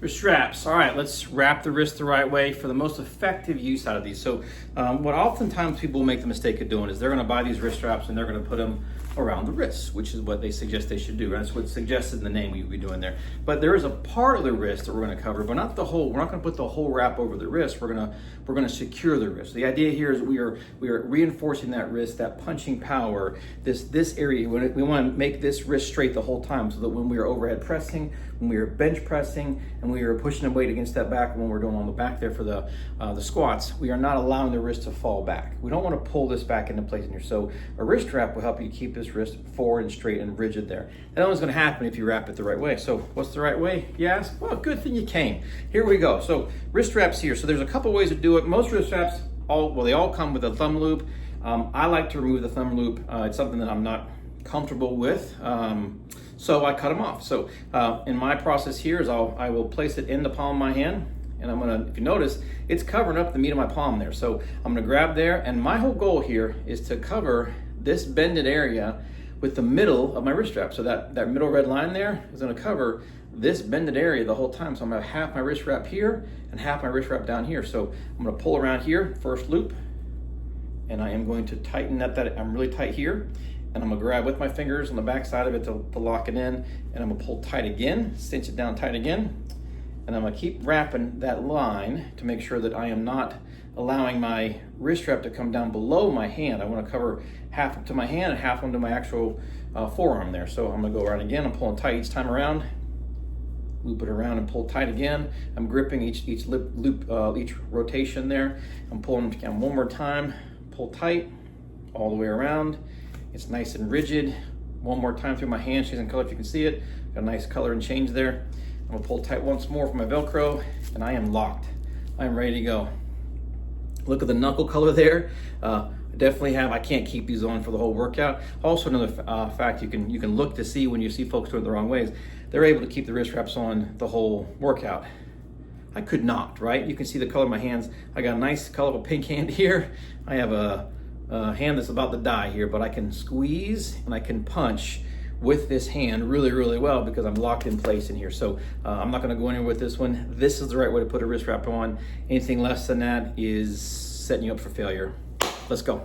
Wrist straps. All right, let's wrap the wrist the right way for the most effective use out of these. So what oftentimes people make the mistake of doing is they're gonna buy these wrist straps and they're gonna put them around the wrist, which is what they suggest they should do. That's what's suggested in the name we would be doing there. But there is a part of the wrist that we're gonna cover, but not the whole. We're not gonna put the whole wrap over the wrist. We're gonna secure the wrist. The idea here is we are reinforcing that wrist, that punching power, this area. We wanna make this wrist straight the whole time so that when we are overhead pressing, when we are bench pressing, and we are pushing the weight against that back when we're doing on the back there for the squats, we are not allowing the wrist to fall back. We don't want to pull this back into place in here. So a wrist strap will help you keep this wrist forward and straight and rigid there. That only is going to happen if you wrap it the right way. So what's the right way, you ask? Well, good thing you came. Here we go. So wrist straps here. So there's a couple ways to do it. Most wrist straps, they all come with a thumb loop. I like to remove the thumb loop. It's something that I'm not comfortable with. So I cut them off. So in my process here is I will place it in the palm of my hand, and I'm gonna, if you notice, it's covering up the meat of my palm there. So I'm gonna grab there, and my whole goal here is to cover this bended area with the middle of my wrist strap. So that middle red line there is gonna cover this bended area the whole time. So I'm gonna have half my wrist wrap here and half my wrist wrap down here. So I'm gonna pull around here, first loop, and I am going to tighten that I'm really tight here. And I'm gonna grab with my fingers on the back side of it to lock it in, and I'm gonna pull tight again, cinch it down tight again, and I'm gonna keep wrapping that line to make sure that I am not allowing my wrist strap to come down below my hand. I wanna cover half up to my hand and half onto my actual forearm there. So I'm gonna go around again, I'm pulling tight each time around, loop it around and pull tight again. I'm gripping each loop, each rotation there. I'm pulling again one more time, pull tight all the way around. It's nice and rigid. One more time through my hand, changing color if you can see it. Got a nice color and change there. I'm gonna pull tight once more for my Velcro, and I am locked. I'm ready to go. Look at the knuckle color there. Definitely I can't keep these on for the whole workout. Also another fact you can look to see when you see folks doing it the wrong ways, they're able to keep the wrist wraps on the whole workout. I could not, right? You can see the color of my hands. I got a nice colorful pink hand here. I have a hand that's about to die here, but I can squeeze and I can punch with this hand really, really well because I'm locked in place in here. So I'm not gonna go anywhere with this one. This is the right way to put a wrist wrap on. Anything less than that is setting you up for failure. Let's go.